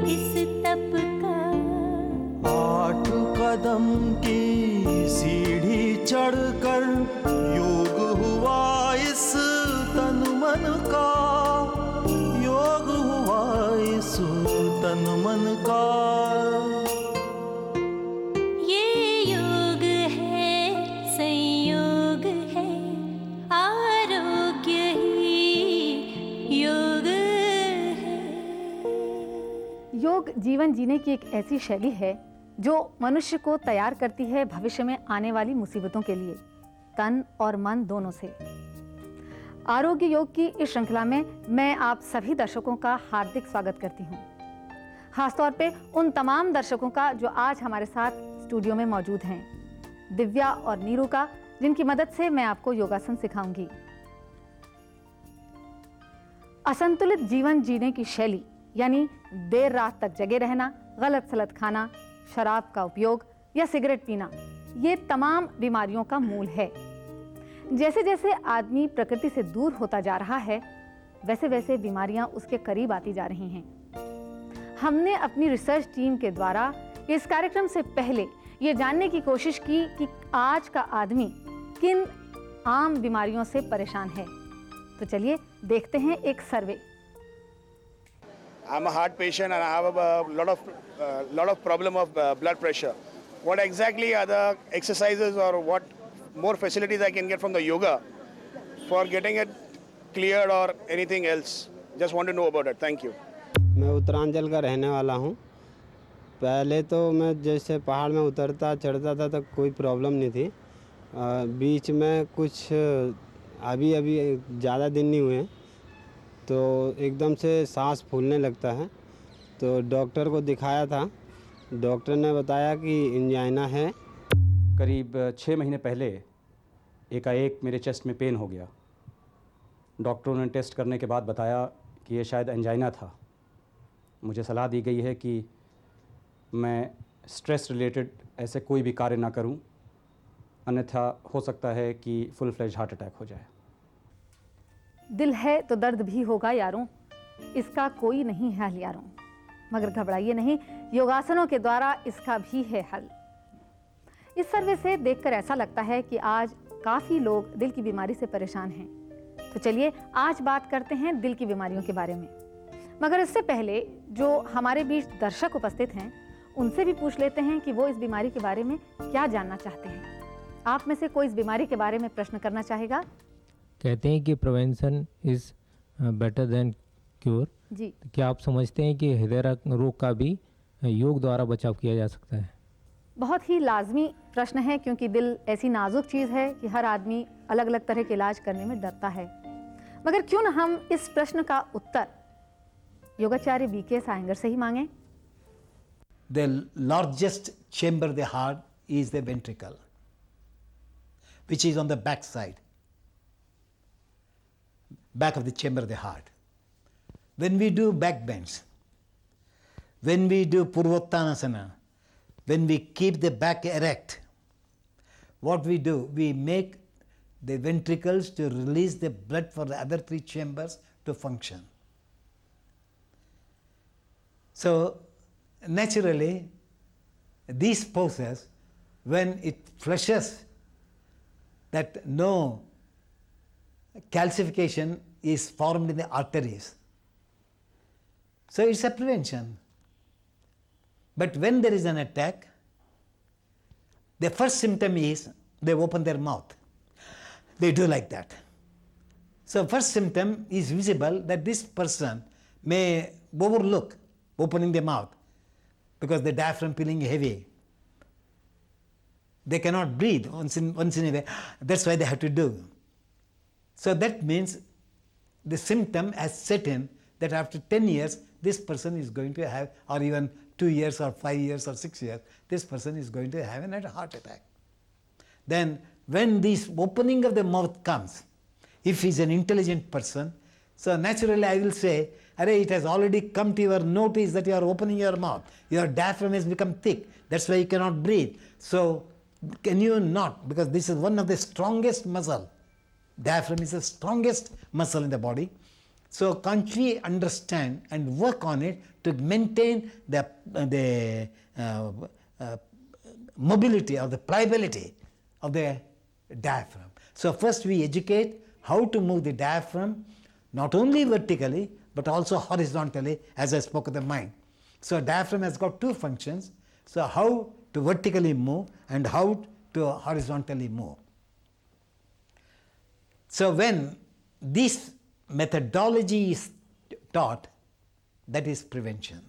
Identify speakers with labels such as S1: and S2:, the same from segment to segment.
S1: इस तप का।
S2: 8 कदम की सीढ़ी चढ़कर योग हुआ इस तन मन का, योग हुआ इस तन मन का।
S1: ये योग है, संयोग है, आरोग्य ही योग है।
S3: योग जीवन जीने की एक ऐसी शैली है जो मनुष्य को तैयार करती है भविष्य में आने वाली मुसीबतों के लिए, तन और मन दोनों से। आरोग्य योग की इस श्रृंखला में मैं आप सभी दर्शकों का हार्दिक स्वागत करती हूँ, खासतौर पे उन तमाम दर्शकों का जो आज हमारे साथ स्टूडियो में मौजूद हैं, दिव्या और नीरू का, जिनकी मदद से मैं आपको योगासन सिखाऊंगी। असंतुलित जीवन जीने की शैली यानी देर रात तक जगे रहना, गलत सलत खाना, शराब का उपयोग या सिगरेट पीना, ये तमाम बीमारियों का मूल है। जैसे जैसे आदमी प्रकृति से दूर होता जा रहा है, वैसे वैसे बीमारियां उसके करीब आती जा रही हैं। हमने अपनी रिसर्च टीम के द्वारा इस कार्यक्रम से पहले ये जानने की कोशिश की कि आज का आदमी किन आम बीमारियों से परेशान है। तो चलिए देखते हैं एक सर्वे।
S4: I'm a heart patient and I have a lot of problem of blood pressure. What exactly are the exercises or what more facilities I can get from the yoga for getting it cleared or anything else? Just want to know about it. Thank you.
S5: मैं उत्तरांचल का रहने वाला हूँ। पहले तो मैं जैसे पहाड़ में उतरता चढ़ता था तो कोई प्रॉब्लम नहीं थी। बीच में कुछ अभी ज़्यादा दिन नहीं हुए तो एकदम से सांस फूलने लगता है, तो डॉक्टर को दिखाया था। डॉक्टर ने बताया कि एंजाइना है।
S6: करीब 6 महीने पहले एकाएक मेरे चेस्ट में पेन हो गया। डॉक्टरों ने टेस्ट करने के बाद बताया कि ये शायद एंजाइना था। मुझे सलाह दी गई है कि मैं स्ट्रेस रिलेटेड ऐसे कोई भी कार्य ना करूं, अन्यथा हो सकता है कि फुल फ्लेज हार्ट अटैक हो जाए।
S3: दिल है तो दर्द भी होगा यारों, इसका कोई नहीं है हल यारों। मगर घबराइए नहीं, योगासनों के द्वारा इसका भी है हल। इस सर्वे से देखकर ऐसा लगता है कि आज काफ़ी लोग दिल की बीमारी से परेशान हैं। तो चलिए आज बात करते हैं दिल की बीमारियों के बारे में। मगर इससे पहले जो हमारे बीच दर्शक उपस्थित हैं, उनसे भी पूछ लेते हैं कि वो इस बीमारी के बारे में क्या जानना चाहते हैं। आप में से कोई इस बीमारी के बारे में प्रश्न करना चाहेगा?
S7: कहते हैं कि prevention is better than cure.
S3: जी,
S7: क्या आप समझते हैं कि हृदय रोग का भी योग द्वारा बचाव किया जा सकता है?
S3: बहुत ही लाजमी प्रश्न है, क्योंकि दिल ऐसी नाजुक चीज़ है कि हर आदमी अलग अलग तरह के इलाज करने में डरता है। मगर क्यों न हम इस प्रश्न का उत्तर योगाचार्य बीके सायंगर से ही मांगे।
S8: The largest chamber of the heart is the ventricle, which is on the back side, back of the chamber of the heart. When we do back bends, when we do Purvottanasana, when we keep the back erect, what we do, we make the ventricles to release the blood for the other 3 chambers to function. So naturally, these poses, when it flushes that no calcification is formed in the arteries, so it's a prevention. But when there is an attack, the first symptom is they open their mouth. They do like that. So first symptom is visible that this person may overlook opening the mouth because the diaphragm feeling heavy. They cannot breathe once in a way. That's why they have to do. So that means the symptom has set in that after 10 years, this person is going to have, or even 2 years or 5 years or 6 years, this person is going to have a heart attack. Then when this opening of the mouth comes, if he is an intelligent person, so naturally I will say, Arey, it has already come to your notice that you are opening your mouth. Your diaphragm has become thick. That's why you cannot breathe. So can you not, because this is one of the strongest muscle. Diaphragm is the strongest muscle in the body. So consciously understand and work on it to maintain the mobility or the pliability of the diaphragm. So first we educate how to move the diaphragm not only vertically but also horizontally, as I spoke of the mind. So diaphragm has got two functions. So how to vertically move and how to horizontally move. So when this methodology is taught, that is prevention.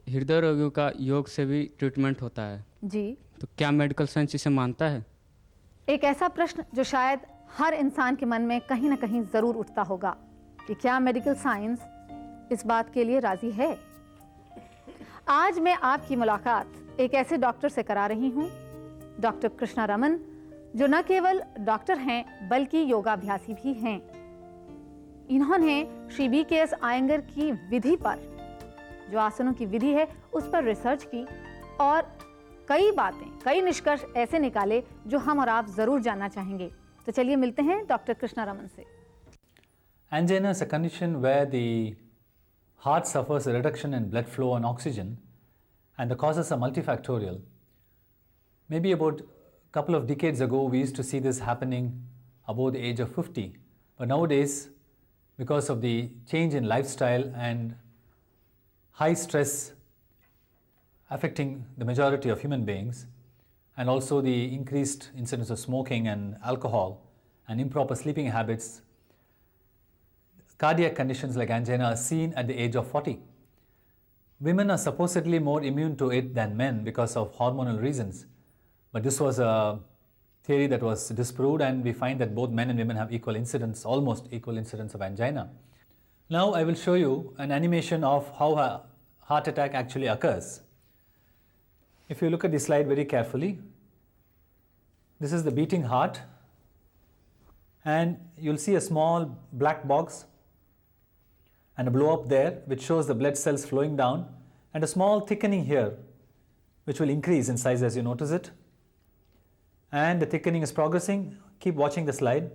S9: हृदय रोगियों का योग से भी treatment होता है,
S3: जी,
S9: तो क्या मेडिकल साइंस इसे मानता है?
S3: एक ऐसा प्रश्न जो शायद हर इंसान के मन में कहीं ना कहीं ज़रूर उठता होगा कि क्या मेडिकल साइंस इस बात के लिए राज़ी है? आज मैं आपकी मुलाकात एक ऐसे डॉक्टर से करा रही हूँ, डॉक्टर कृष्णा रमन, जो न केवल डॉक्टर हैं बल्कि योगाभ्यासी भी हैं। इन्होंने श्री BKS आयंगर की विधि पर, जो आसनों की विधि है, उस पर रिसर्च की और कई बातें, कई निष्कर्ष ऐसे निकाले जो हम और आप जरूर जानना चाहेंगे। तो चलिए मिलते हैं डॉक्टर कृष्णा रमन से।
S10: Angina is a condition where the heart suffers a reduction in blood flow and oxygen, and the causes are multifactorial. Maybe about a couple of decades ago, we used to see this happening above the age of 50. But nowadays, because of the change in lifestyle and high stress affecting the majority of human beings, and also the increased incidence of smoking and alcohol and improper sleeping habits, cardiac conditions like angina are seen at the age of 40. Women are supposedly more immune to it than men because of hormonal reasons, but this was a theory that was disproved, and we find that both men and women have equal incidence, almost equal incidence of angina. Now I will show you an animation of how a heart attack actually occurs. If you look at the slide very carefully, this is the beating heart, and you'll see a small black box and a blow up there which shows the blood cells flowing down, and a small thickening here which will increase in size as you notice it. And the thickening is progressing. Keep watching the slide,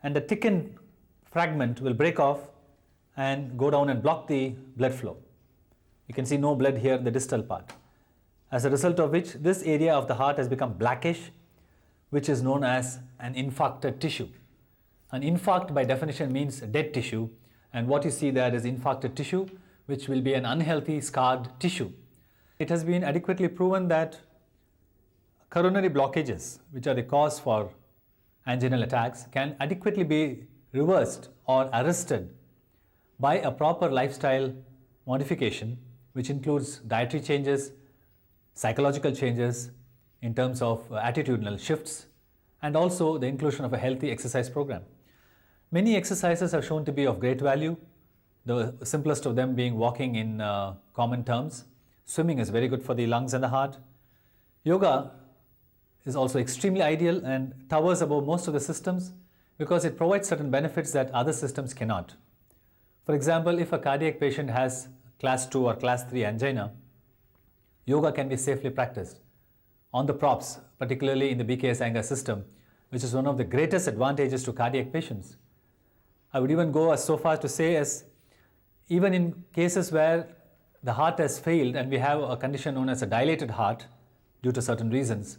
S10: and the thickened fragment will break off and go down and block the blood flow. You can see no blood here in the distal part, as a result of which this area of the heart has become blackish, which is known as an infarcted tissue. An infarct by definition means dead tissue, and what you see there is infarcted tissue, which will be an unhealthy scarred tissue. It has been adequately proven that coronary blockages, which are the cause for anginal attacks, can adequately be reversed or arrested by a proper lifestyle modification, which includes dietary changes, psychological changes in terms of attitudinal shifts, and also the inclusion of a healthy exercise program. Many exercises are shown to be of great value, the simplest of them being walking in common terms. Swimming is very good for the lungs and the heart. Yoga is also extremely ideal and towers above most of the systems because it provides certain benefits that other systems cannot. For example, if a cardiac patient has class 2 or class 3 angina, yoga can be safely practiced on the props, particularly in the BKS Iyengar system, which is one of the greatest advantages to cardiac patients. I would even go as so far to say as even in cases where the heart has failed and we have a condition known as a dilated heart due to certain reasons,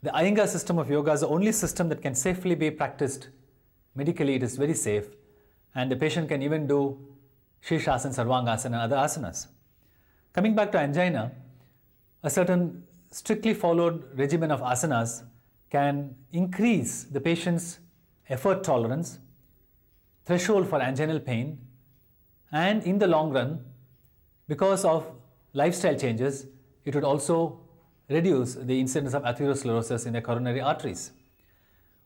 S10: the Iyengar system of yoga is the only system that can safely be practiced. Medically, it is very safe, and the patient can even do Shirshasana, Sarvangasana and other asanas. Coming back to angina, a certain strictly followed regimen of asanas can increase the patient's effort tolerance, threshold for anginal pain, and in the long run, because of lifestyle changes, it would also reduce the incidence of atherosclerosis in the coronary arteries.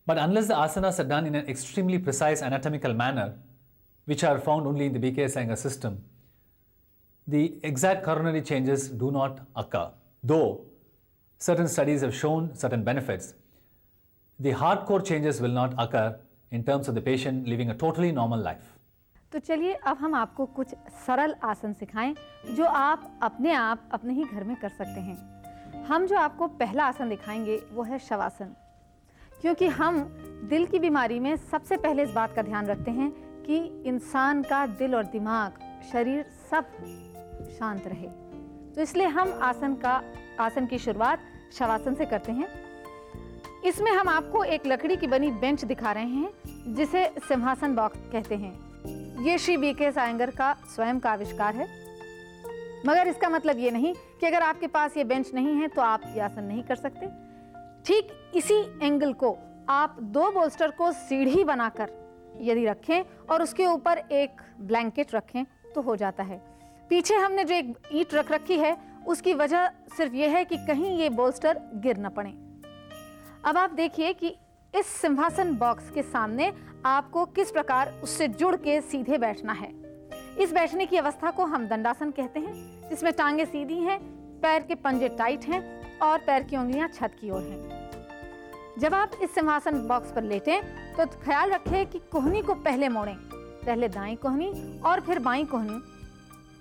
S10: But unless the asanas are done in an extremely precise anatomical manner, which are found only in the BKS Iyengar system, the exact coronary changes do not occur, though certain studies have shown certain benefits. The hardcore changes will not occur in terms of the patient living a totally normal life.
S3: तो चलिए अब हम आपको कुछ सरल आसन सिखाएं जो आप अपने ही घर में कर सकते हैं। हम जो आपको पहला आसन दिखाएंगे वो है शवासन, क्योंकि हम दिल की बीमारी में सबसे पहले इस बात का ध्यान रखते हैं कि इंसान का दिल और दिमाग, शरीर सब शांत रहे। तो इसलिए हम आसन की शुरुआत शवासन से करते हैं। इसमें हम आपको एक लकड़ी की बनी बेंच दिखा रहे हैं जिसे सिंहासन बॉक्स कहते हैं। ये श्री BK सायंगर का स्वयं का आविष्कार है, मगर इसका मतलब ये नहीं कि अगर आपके पास ये बेंच नहीं है तो आप ये आसन नहीं कर सकते। ठीक इसी एंगल को आप 2 बोल्स्टर को सीढ़ी बनाकर यदि रखें और उसके ऊपर एक ब्लैंकेट रखें तो हो जाता है। पीछे हमने जो एक ईंट रख रखी है उसकी वजह सिर्फ ये है कि कहीं ये बोल्स्टर गिर न पड़े। अब आप देखिए कि इस सिंहासन बॉक्स के सामने आपको किस प्रकार उससे जुड़ के सीधे बैठना है। इस बैठने की अवस्था को हम दंडासन कहते हैं, जिसमें टांगे सीधी हैं, पैर के पंजे टाइट हैं और पैर की उंगलियां छत की ओर हैं। जब आप इस सिंहासन बॉक्स पर लेटें तो ख्याल रखें कि कोहनी को पहले मोड़ें, पहले दाईं कोहनी और फिर बाईं कोहनी,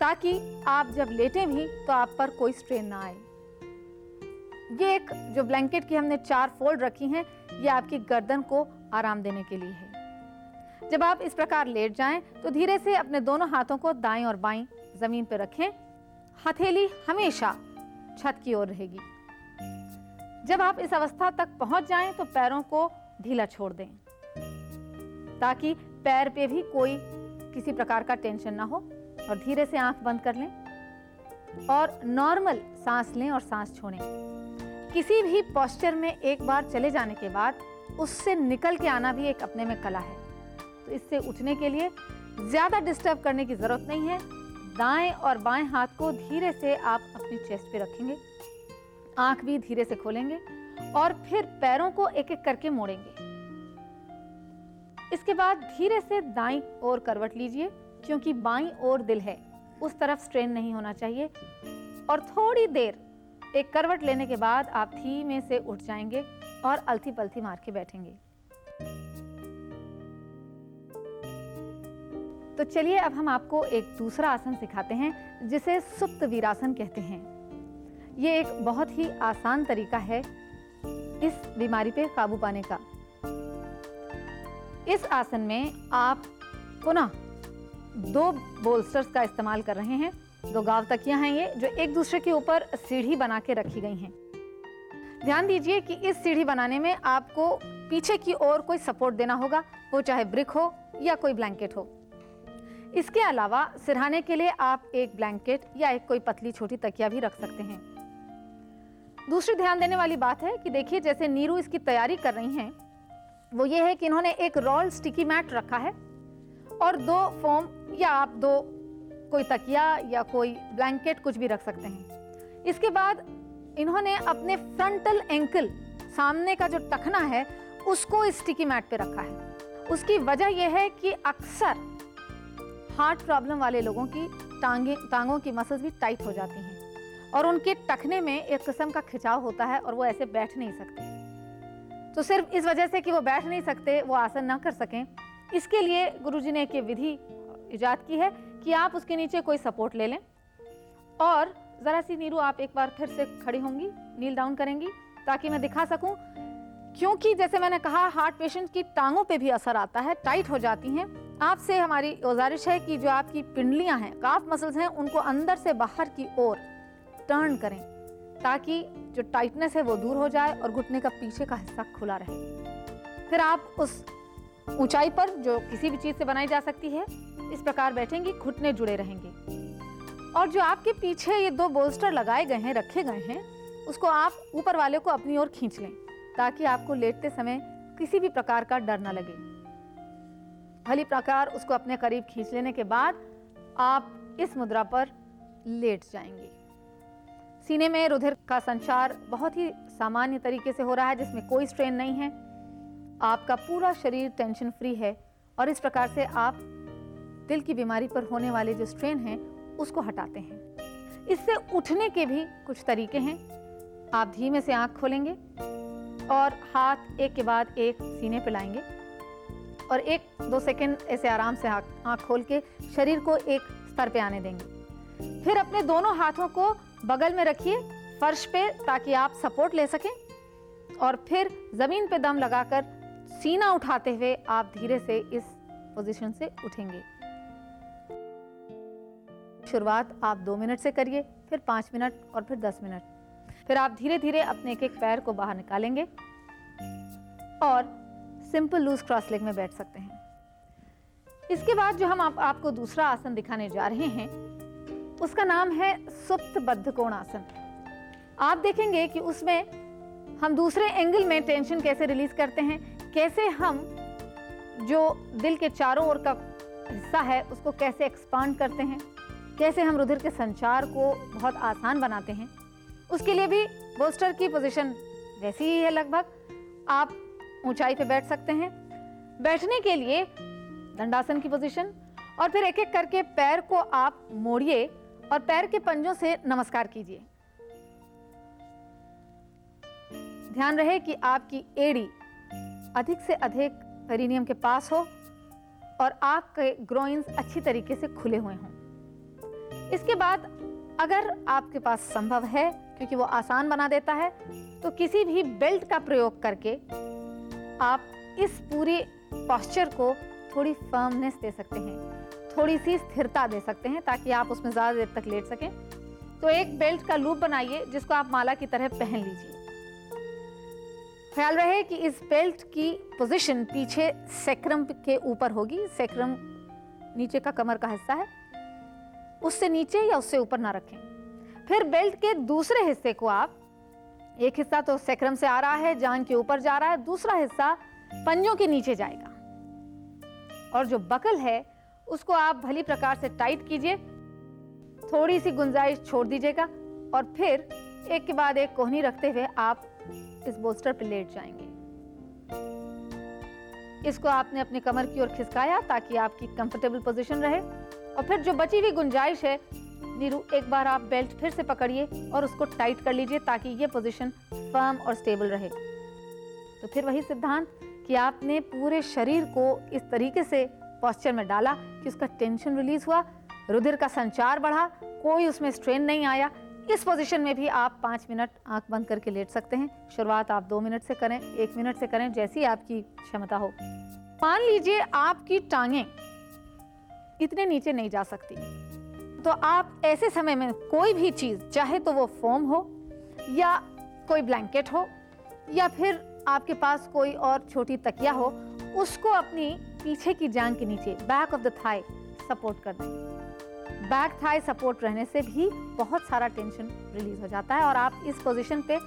S3: ताकि आप जब लेटें भी तो आप पर कोई स्ट्रेन ना आए। ये एक जो ब्लैंकेट की हमने 4 फोल्ड रखी हैं, ये आपकी गर्दन को आराम देने के लिए है। जब आप इस प्रकार लेट जाएं तो धीरे से अपने दोनों हाथों को दाईं और बाईं जमीन पर रखें। हथेली हमेशा छत की ओर रहेगी। जब आप इस अवस्था तक पहुंच जाएं तो पैरों को ढीला छोड़ दें, ताकि पैर पे भी कोई किसी प्रकार का टेंशन ना हो, और धीरे से आंख बंद कर लें और नॉर्मल सांस लें और सांस छोड़ें। किसी भी पोस्चर में एक बार चले जाने के बाद उससे निकल के आना भी एक अपने में कला है। तो इससे उठने के लिए ज्यादा डिस्टर्ब करने की जरूरत नहीं है। दाएं और बाएं हाथ को धीरे से आप अपनी चेस्ट पे रखेंगे, आंख भी धीरे से खोलेंगे और फिर पैरों को एक एक करके मोड़ेंगे। इसके बाद धीरे से दाईं ओर करवट लीजिए, क्योंकि बाईं ओर दिल है, उस तरफ स्ट्रेन नहीं होना चाहिए। और थोड़ी देर एक करवट लेने के बाद आप धीमे से उठ जाएंगे और अलथी पलथी मार के बैठेंगे। तो चलिए अब हम आपको एक दूसरा आसन सिखाते हैं जिसे सुप्त वीरासन कहते हैं। ये एक बहुत ही आसान तरीका है इस बीमारी पे काबू पाने का। इस आसन में आप पुनः 2 बोल्स्टर्स का इस्तेमाल कर रहे हैं। 2 गाव तकियां हैं ये, जो एक दूसरे के ऊपर सीढ़ी बना के रखी गई हैं। ध्यान दीजिए कि इस सीढ़ी बनाने में आपको पीछे की ओर कोई सपोर्ट देना होगा, वो चाहे ब्रिक हो या कोई ब्लैंकेट हो। इसके अलावा सिरहाने के लिए आप एक ब्लैंकेट या एक कोई पतली छोटी तकिया भी रख सकते हैं। दूसरी ध्यान देने वाली बात है कि देखिए, जैसे नीरू इसकी तैयारी कर रही हैं, वो ये है कि इन्होंने एक रोल स्टिकी मैट रखा है और 2 फोम या आप 2 कोई तकिया या कोई ब्लैंकेट कुछ भी रख सकते हैं। इसके बाद इन्होंने अपने फ्रंटल एंकल, सामने का जो टखना है, उसको स्टिकी मैट पे रखा है। उसकी वजह यह है कि अक्सर हार्ट प्रॉब्लम वाले लोगों की टांगों की मसल्स भी टाइट हो जाती हैं और उनके टखने में एक किस्म का खिंचाव होता है और वो ऐसे बैठ नहीं सकते। तो सिर्फ इस वजह से कि वो बैठ नहीं सकते, वो आसन ना कर सकें, इसके लिए गुरुजी ने एक विधि इजाद की है कि आप उसके नीचे कोई सपोर्ट ले लें। और ज़रा सी नीरू, आप एक बार फिर से खड़ी होंगी, नील डाउन करेंगी, ताकि मैं दिखा सकूं। क्योंकि जैसे मैंने कहा, हार्ट पेशेंट की टांगों पे भी असर आता है, टाइट हो जाती हैं। आपसे हमारी गुजारिश है कि जो आपकी पिंडलियां हैं, काफ मसल्स हैं, उनको अंदर से बाहर की ओर टर्न करें, ताकि जो टाइटनेस है वो दूर हो जाए और घुटने का पीछे का हिस्सा खुला रहे। फिर आप उस ऊंचाई पर, जो किसी भी चीज से बनाई जा सकती है, इस प्रकार बैठेंगी, घुटने जुड़े रहेंगे। और जो आपके पीछे ये 2 बोल्स्टर लगाए गए हैं, रखे गए हैं, उसको आप ऊपर वाले को अपनी ओर खींच लें, ताकि आपको लेटते समय किसी भी प्रकार का डर न लगे। भली प्रकार उसको अपने करीब खींच लेने के बाद आप इस मुद्रा पर लेट जाएंगे। सीने में रुधिर का संचार बहुत ही सामान्य तरीके से हो रहा है, जिसमें कोई स्ट्रेन नहीं है। आपका पूरा शरीर टेंशन फ्री है और इस प्रकार से आप दिल की बीमारी पर होने वाले जो स्ट्रेन हैं उसको हटाते हैं। इससे उठने के भी कुछ तरीके हैं। आप धीमे से आंख खोलेंगे और हाथ एक के बाद एक सीने पे लाएंगे और 1-2 सेकंड ऐसे आराम से आंख खोल के शरीर को एक स्तर पे आने देंगे। फिर अपने दोनों हाथों को बगल में रखिए फर्श पे, ताकि आप सपोर्ट ले सकें। और फिर जमीन पे दम लगाकर सीना उठाते हुए आप धीरे से इस पोजीशन से उठेंगे। शुरुआत आप 2 मिनट से करिए, फिर 5 मिनट और फिर 10 मिनट। फिर आप धीरे धीरे अपने एक एक पैर को बाहर निकालेंगे और सिंपल लूज क्रॉस लेग में बैठ सकते हैं। इसके बाद जो हम आपको दूसरा आसन दिखाने जा रहे हैं उसका नाम है सुप्त बद्ध कोण आसन। आप देखेंगे कि उसमें हम दूसरे एंगल में टेंशन कैसे रिलीज करते हैं, कैसे हम जो दिल के चारों ओर का हिस्सा है उसको कैसे एक्सपांड करते हैं, कैसे हम रुधिर के संचार को बहुत आसान बनाते हैं। उसके लिए भी बोल्स्टर की पोजीशन वैसी ही है लगभग। आप ऊंचाई पे बैठ सकते हैं। बैठने के लिए दंडासन की पोजीशन, और फिर एक एक करके पैर को आप मोड़िए और पैर के पंजों से नमस्कार कीजिए। ध्यान रहे कि आपकी एड़ी अधिक से अधिक पेरिनियम के पास हो और आपके ग्रोइन्स अच्छी तरीके से खुले हुए हों। इसके बाद अगर आपके पास संभव है, क्योंकि वो आसान बना देता है, तो किसी भी बेल्ट का प्रयोग करके आप इस पूरी पोस्चर को थोड़ी फर्मनेस दे सकते हैं, थोड़ी सी स्थिरता दे सकते हैं, ताकि आप उसमें ज़्यादा देर तक लेट सकें। तो एक बेल्ट का लूप बनाइए जिसको आप माला की तरह पहन लीजिए। ख्याल रहे कि इस बेल्ट की पोजीशन पीछे सैक्रम के ऊपर होगी। सैक्रम नीचे का कमर का हिस्सा है, उससे नीचे या उससे ऊपर ना रखें। फिर बेल्ट के दूसरे हिस्से को आप, एक हिस्सा तो सैक्रम से आ रहा है, जांघ के ऊपर जा रहा है, दूसरा हिस्सा पंजों के नीचे जाएगा, और जो बकल है उसको आप भली प्रकार से टाइट कीजिए, थोड़ी सी गुंजाइश छोड़ दीजिएगा, और फिर एक के बाद एक कोहनी रखते हुए आप इस बोल्स्टर पे लेट जाएंगे। इसको आपने अपनी कमर की ओर खिसकाया ताकि आपकी कंफर्टेबल पोजीशन रहे, और फिर जो बची हुई गुंजाइश है, नीरू एक बार आप बेल्ट फिर से पकड़िए और उसको टाइट कर लीजिए ताकि ये पोजीशन फर्म और स्टेबल रहे। तो फिर वही सिद्धांत कि आपने पूरे शरीर को इस तरीके से पोस्चर में डाला कि उसका टेंशन रिलीज हुआ, रुधिर का संचार बढ़ा, कोई उसमें स्ट्रेन नहीं आया। इस पोजीशन में भी आप 5 मिनट आंख बंद करके लेट सकते हैं। शुरुआत आप 2 मिनट से करें, 1 मिनट से करें, जैसी आपकी क्षमता हो। मान लीजिए आपकी टांगें इतने नीचे नहीं जा सकती, तो आप ऐसे समय में कोई भी चीज, चाहे तो वो फोम हो या कोई ब्लैंकेट हो या फिर आपके पास कोई और छोटी तकिया हो, उसको अपनी पीछे की जांघ के नीचे, back of the thigh, support कर दें। बैक थाई सपोर्ट रहने से भी बहुत सारा टेंशन रिलीज हो जाता है और आप इस पोजीशन पे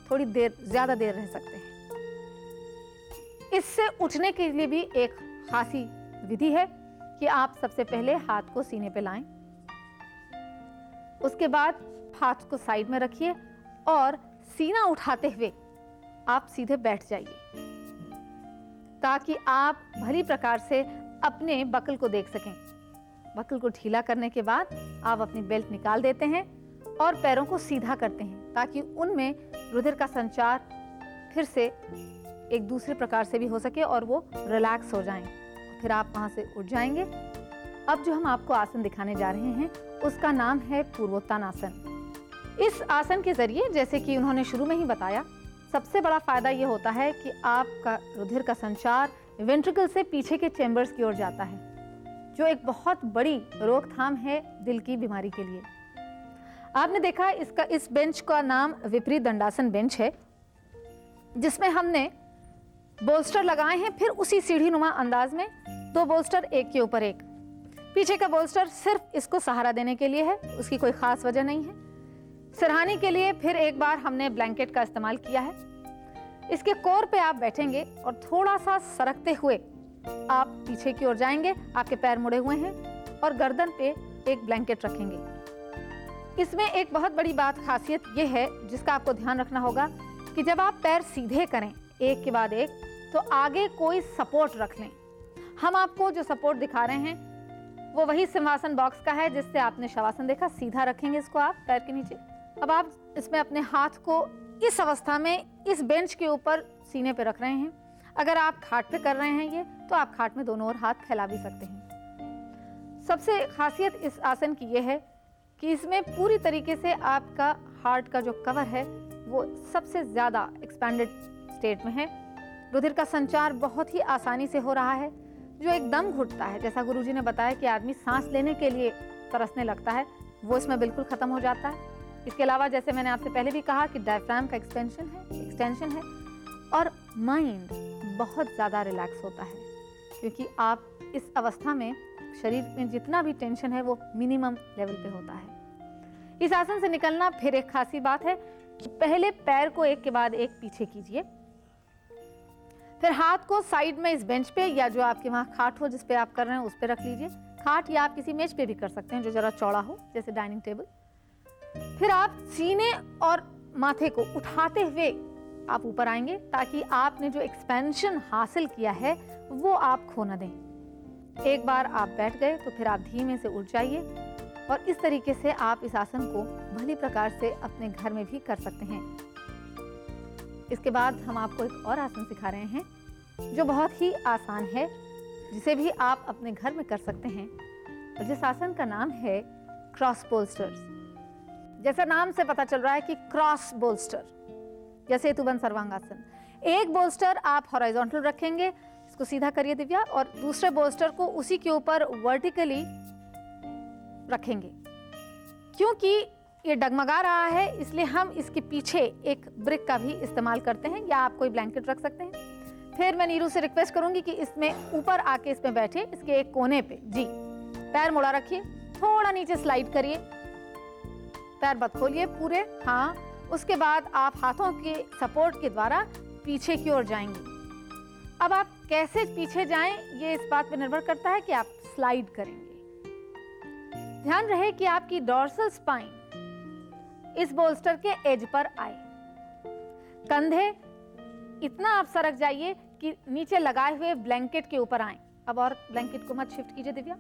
S3: थोड़ी देर, ज्यादा देर रह सकते हैं। इससे उठने के लिए भी एक खासी विधि है कि आप सबसे पहले हाथ को सीने पे लाएं, उसके बाद हाथ को साइड में रखिए और सीना उठाते हुए आप सीधे बैठ जाइए, ताकि आप भली प्रकार से अपने बकल को देख सकें। बकल को ढीला करने के बाद आप अपनी बेल्ट निकाल देते हैं और पैरों को सीधा करते हैं, ताकि उनमें रुधिर का संचार फिर से एक दूसरे प्रकार से भी हो सके और वो रिलैक्स हो जाएं। फिर आप वहां से उठ जाएंगे। अब जो हम आपको आसन दिखाने जा रहे हैं उसका नाम है पूर्वोत्तानासन। इस आसन के जरिए, जैसे कि उन्होंने शुरू में ही बताया, सबसे बड़ा फायदा ये होता है कि आपका रुधिर का संचार वेंट्रिकल से पीछे के चैम्बर्स की ओर जाता है, जो एक बहुत बड़ी रोकथाम है दिल की बीमारी के लिए। आपने देखा इस बेंच का नाम विपरीत दंडासन बेंच है, जिसमें हमने बोल्स्टर लगाए हैं, फिर उसी सीढ़ी नुमा अंदाज में 2 बोल्स्टर एक के ऊपर एक। पीछे का बोल्स्टर सिर्फ इसको सहारा देने के लिए है, उसकी कोई खास वजह नहीं है। सिरहाने के लिए फिर एक बार हमने ब्लैंकेट का इस्तेमाल किया है। इसके कोर पे आप बैठेंगे और थोड़ा सा सरकते हुए आप पीछे की ओर जाएंगे, आपके पैर मुड़े हुए हैं, और गर्दन पे एक ब्लैंकेट रखेंगे। इसमें एक बहुत बड़ी बात, खासियत ये है जिसका आपको ध्यान रखना होगा कि जब आप पैर सीधे करें एक के बाद एक, तो आगे कोई सपोर्ट रख लें। हम आपको जो सपोर्ट दिखा रहे हैं वो वही सिंहासन बॉक्स का है जिससे आपने शवासन देखा। सीधा रखेंगे इसको आप पैर के नीचे। अब आप इसमें अपने हाथ को इस अवस्था में इस बेंच के ऊपर सीने पे रख रहे हैं। अगर आप खाट पे कर रहे हैं ये, तो आप खाट में दोनों ओर हाथ फैला भी सकते हैं। सबसे खासियत इस आसन की ये है कि इसमें पूरी तरीके से आपका हार्ट का जो कवर है वो सबसे ज़्यादा एक्सपैंडेड स्टेट में है। रुधिर का संचार बहुत ही आसानी से हो रहा है। जो एक दम घुटता है, जैसा गुरुजी ने बताया कि आदमी सांस लेने के लिए तरसने लगता है, वो इसमें बिल्कुल ख़त्म हो जाता है। इसके अलावा जैसे मैंने आपसे पहले भी कहा कि डायफ्राम का एक्सटेंशन है और माइंड बहुत ज़्यादा रिलैक्स होता है, क्योंकि आप इस अवस्था में शरीर में जितना भी टेंशन है वो मिनिमम लेवल पे होता है। इस आसन से निकलना फिर एक खासी बात है। पहले पैर को एक के बाद एक पीछे कीजिए, फिर हाथ को साइड में इस बेंच पे या जो आपके वहाँ खाट हो जिस पे आप कर रहे हैं उस पे रख लीजिए। खाट या आप किसी मेज पे भी कर सकते हैं जो जरा चौड़ा हो, जैसे डाइनिंग टेबल। फिर आप सीने और माथे को उठाते हुए आप ऊपर आएंगे, ताकि आपने जो एक्सपेंशन हासिल किया है वो आप खो न दें। एक बार आप बैठ गए तो फिर आप धीमे से उठ जाइए, और इस तरीके से आप इस आसन को भली प्रकार से अपने घर में भी कर सकते हैं। इसके बाद हम आपको एक और आसन सिखा रहे हैं जो बहुत ही आसान है, जिसे भी आप अपने घर में कर सकते हैं, और जिस आसन का नाम है क्रॉस बोल्स्टर्स। जैसा नाम से पता चल रहा है कि क्रॉस बोल्स्टर, जैसे सेतुबंध सर्वांगासन। एक बोल्स्टर आप हॉरिजॉन्टल रखेंगे, इसको सीधा करिए दिव्या, और दूसरे बोल्स्टर को उसी के ऊपर वर्टिकली रखेंगे। क्योंकि ये डगमगा रहा है इसलिए हम इसके पीछे एक ब्रिक का भी इस्तेमाल करते हैं, या आप कोई ब्लैंकेट रख सकते हैं। फिर मैं नीरू से रिक्वेस्ट करूंगी कि इसमें ऊपर आके इसमें बैठे, इसके एक कोने पे जी। पैर मुड़ा रखिए, थोड़ा नीचे स्लाइड करिए, पैर मत खोलिए पूरे, हाँ। उसके बाद आप हाथों के सपोर्ट के द्वारा पीछे की ओर जाएंगे। अब आप कैसे पीछे जाएं ये इस बात पर निर्भर करता है कि आप स्लाइड करेंगे। ध्यान रहे कि आपकी डॉर्सल स्पाइन इस बोल्स्टर के एज पर आए। कंधे इतना आप सरक जाइए कि नीचे लगाए हुए ब्लैंकेट के ऊपर आए। अब और ब्लैंकेट को मत शिफ्ट कीजिए दिव्या।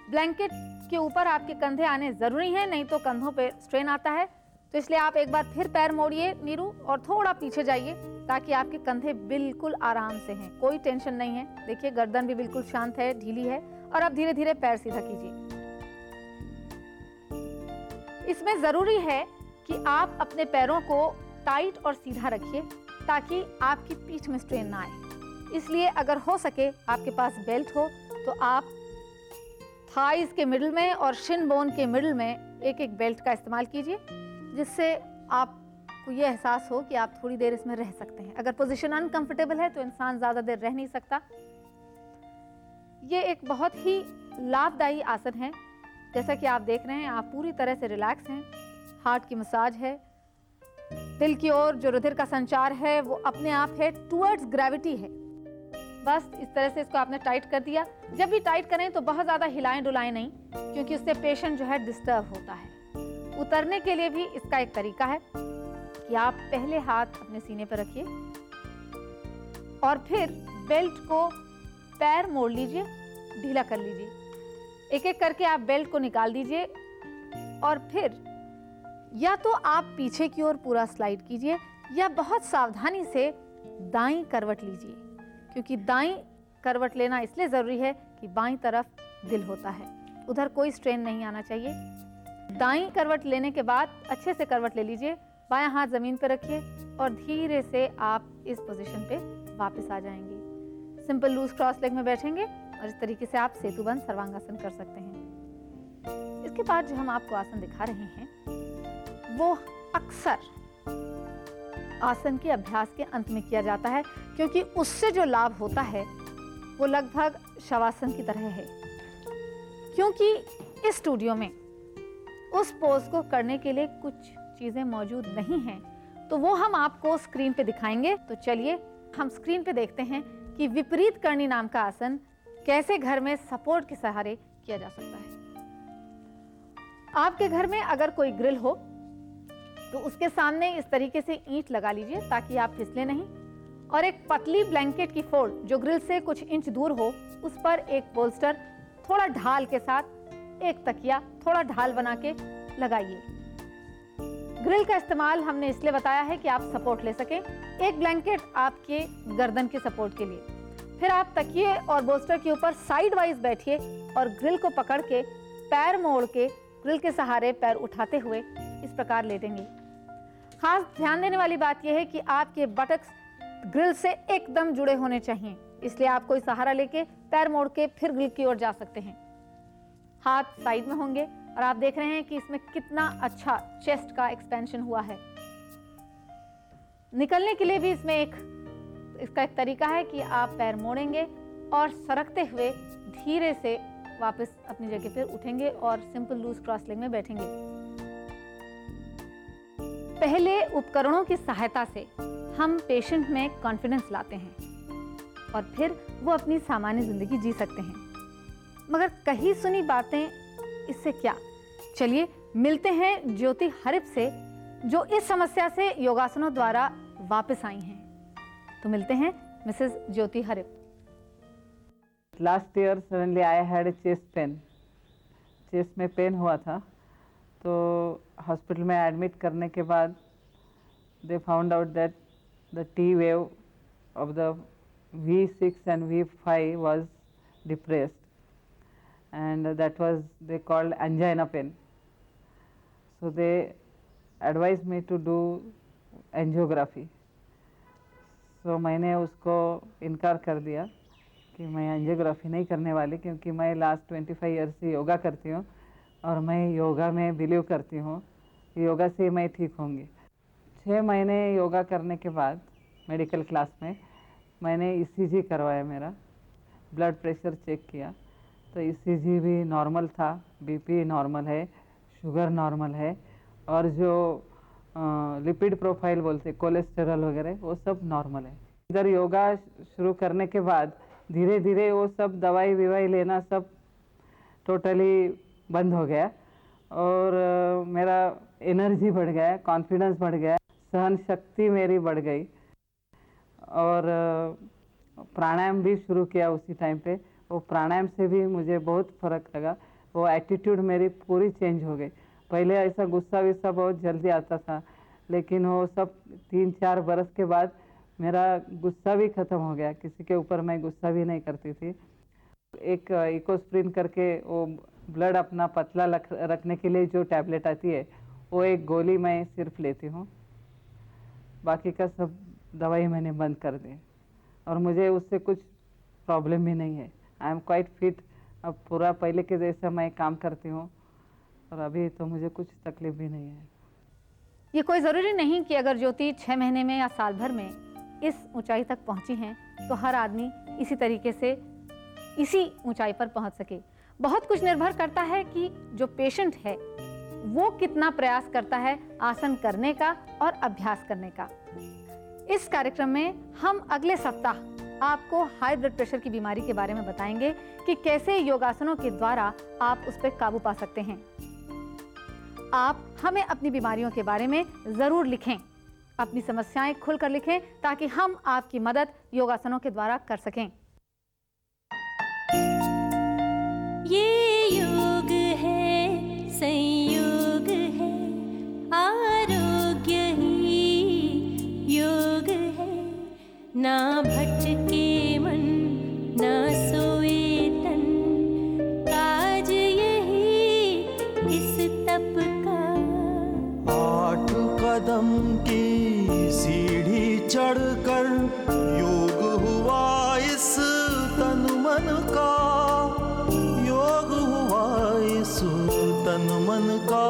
S3: ब्लैंकेट के ऊपर आपके कंधे आने जरूरी हैं, नहीं तो कंधों पे स्ट्रेन आता है। तो इसलिए आप एक बार फिर पैर मोड़िए नीरू, और थोड़ा पीछे जाइए, ताकि आपके कंधे बिल्कुल आराम से हैं, कोई टेंशन नहीं है। देखिए गर्दन भी बिल्कुल शांत है, ढीली है। और अब धीरे धीरे पैर सीधा कीजिए। इसमें जरूरी है कि आप अपने पैरों को टाइट और सीधा रखिए, ताकि आपकी पीठ में स्ट्रेन ना आए। इसलिए अगर हो सके आपके पास बेल्ट हो तो आप थाइस के मिडिल में और शिन बोन के मिडिल में एक एक बेल्ट का इस्तेमाल कीजिए, जिससे आपको ये एहसास हो कि आप थोड़ी देर इसमें रह सकते हैं। अगर पोजीशन अनकंफर्टेबल है तो इंसान ज़्यादा देर रह नहीं सकता। ये एक बहुत ही लाभदायी आसन है। जैसा कि आप देख रहे हैं, आप पूरी तरह से रिलैक्स हैं। हार्ट की मसाज है, दिल की ओर जो रुधिर का संचार है वो अपने आप है, टुवर्ड्स ग्रेविटी है। बस इस तरह से इसको आपने टाइट कर दिया। जब भी टाइट करें तो बहुत ज़्यादा हिलाएं डुलाएं नहीं, क्योंकि उससे पेशेंट जो है डिस्टर्ब होता है। उतरने के लिए भी इसका एक तरीका है कि आप पहले हाथ अपने सीने पर रखिए और फिर बेल्ट को पैर मोड़ लीजिए, ढीला कर लीजिए। एक एक करके आप बेल्ट को निकाल दीजिए, और फिर या तो आप पीछे की ओर पूरा स्लाइड कीजिए, या बहुत सावधानी से दाईं करवट लीजिए, क्योंकि दाईं करवट लेना इसलिए ज़रूरी है कि बाईं तरफ दिल होता है, उधर कोई स्ट्रेन नहीं आना चाहिए। दाईं करवट लेने के बाद अच्छे से करवट ले लीजिए, बायां हाथ ज़मीन पर रखिए और धीरे से आप इस पोजीशन पे वापस आ जाएंगे। सिंपल लूज क्रॉस लेग में बैठेंगे और इस तरीके से आप सेतुबंध सर्वांगासन कर सकते हैं। इसके बाद जो हम आपको आसन दिखा रहे हैं वो अक्सर आसन के अभ्यास के अंत में किया जाता है, क्योंकि उससे जो लाभ होता है वो लगभग शवासन की तरह है। क्योंकि इस स्टूडियो में उस पोज को करने के लिए कुछ चीज़ें मौजूद नहीं हैं, तो वो हम आपको स्क्रीन पे दिखाएंगे। तो चलिए हम स्क्रीन पे देखते हैं कि विपरीत करणी नाम का आसन कैसे घर में सपोर्ट के सहारे किया जा सकता है। आपके घर में अगर कोई ग्रिल हो तो उसके सामने इस तरीके से ईंट लगा लीजिए ताकि आप फिसले नहीं, और एक पतली ब्लैंकेट की फोल्ड जो ग्रिल से कुछ इंच दूर हो उस पर एक बोल्स्टर थोड़ा ढाल के साथ, एक तकिया थोड़ा ढाल बना के लगाइए। ग्रिल का इस्तेमाल हमने इसलिए बताया है कि आप सपोर्ट ले सकें। एक ब्लैंकेट आपके गर्दन के सपोर्ट के लिए। फिर आप तकिए और बोल्स्टर के ऊपर साइड वाइज बैठिए और ग्रिल को पकड़ के पैर मोड़ के ग्रिल के सहारे पैर उठाते हुए इस प्रकार लेटेंगे। खास ध्यान देने वाली बात यह है कि आपके बटक्स ग्रिल से एकदम जुड़े होने चाहिए, इसलिए आप कोई सहारा लेके पैर मोड़ के फिर ग्रिल की ओर जा सकते हैं। हाथ साइड में होंगे और आप देख रहे हैं कि इसमें कितना अच्छा चेस्ट का एक्सपेंशन हुआ है। निकलने के लिए भी इसका एक तरीका है कि आप पैर मोड़ेंगे और सरकते हुए धीरे से वापस अपनी जगह पर उठेंगे और सिंपल लूज क्रॉस लेग में बैठेंगे। पहले उपकरणों की सहायता से हम पेशेंट में कॉन्फिडेंस लाते हैं और फिर वो अपनी सामान्य जिंदगी जी सकते हैं। मगर कही सुनी बातें इससे क्या। चलिए मिलते हैं ज्योति हरिप से, जो इस समस्या से योगासनों द्वारा वापस आई हैं। तो मिलते हैं Mrs Jyoti Harip.
S11: Last year suddenly I had a chest pain, chest में पेन हुआ था, तो हॉस्पिटल में एडमिट करने के बाद they found out that the T wave of the V6 and V5 was depressed, and that was they called angina pain. So they advised me to do angiography. So मैंने उसको इनकार कर दिया कि मैं एंजियोग्राफी नहीं करने वाली, क्योंकि मैं लास्ट 25 ईयर से योगा करती हूँ और मैं योगा में बिलीव करती हूँ, योगा से मैं ठीक होंगी। 6 महीने योगा करने के बाद मेडिकल क्लास में मैंने ECG करवाया, मेरा ब्लड प्रेशर चेक किया तो ECG भी नॉर्मल था, BP नॉर्मल है, शुगर नॉर्मल है, और जो लिपिड प्रोफाइल बोलते कोलेस्टेरॉल वगैरह वो सब नॉर्मल है। इधर योगा शुरू करने के बाद धीरे धीरे वो सब दवाई विवाई लेना सब टोटली बंद हो गया और मेरा एनर्जी बढ़ गया, कॉन्फिडेंस बढ़ गया, सहन शक्ति मेरी बढ़ गई और प्राणायाम भी शुरू किया उसी टाइम पे। वो प्राणायाम से भी मुझे बहुत फ़र्क लगा, वो एटीट्यूड मेरी पूरी चेंज हो गई। पहले ऐसा गुस्सा विस्सा बहुत जल्दी आता था, लेकिन वो सब 3-4 बरस के बाद मेरा गुस्सा भी ख़त्म हो गया, किसी के ऊपर मैं गुस्सा भी नहीं करती थी। एक इकोस्प्रिन करके वो ब्लड अपना पतला रखने के लिए जो टैबलेट आती है, वो एक गोली मैं सिर्फ लेती हूँ, बाकी का सब दवाई मैंने बंद कर दी और मुझे उससे कुछ प्रॉब्लम भी नहीं है। आई एम क्वाइट फिट, अब पूरा पहले के जैसा मैं काम करती हूँ और अभी तो मुझे कुछ तकलीफ भी नहीं है।
S3: ये कोई ज़रूरी नहीं कि अगर ज्योति 6 महीने में या साल भर में इस ऊंचाई तक पहुंची हैं तो हर आदमी इसी तरीके से इसी ऊंचाई पर पहुंच सके। बहुत कुछ निर्भर करता है कि जो पेशेंट है वो कितना प्रयास करता है आसन करने का और अभ्यास करने का। इस कार्यक्रम में हम अगले सप्ताह आपको हाई ब्लड प्रेशर की बीमारी के बारे में बताएंगे कि कैसे योगासनों के द्वारा आप उस पर काबू पा सकते हैं। आप हमें अपनी बीमारियों के बारे में ज़रूर लिखें, अपनी समस्याएं खुलकर लिखें ताकि हम आपकी मदद योगासनों के द्वारा कर सकें।
S1: ये योग है, संयोग है, आरोग्य ही योग है। ना भटके मन, ना सोए तन, काज यही इस तप का।
S2: 8 कदम की सीढ़ी चढ़कर योग हुआ इस तन मन का, योग हुआ इस तन मन का।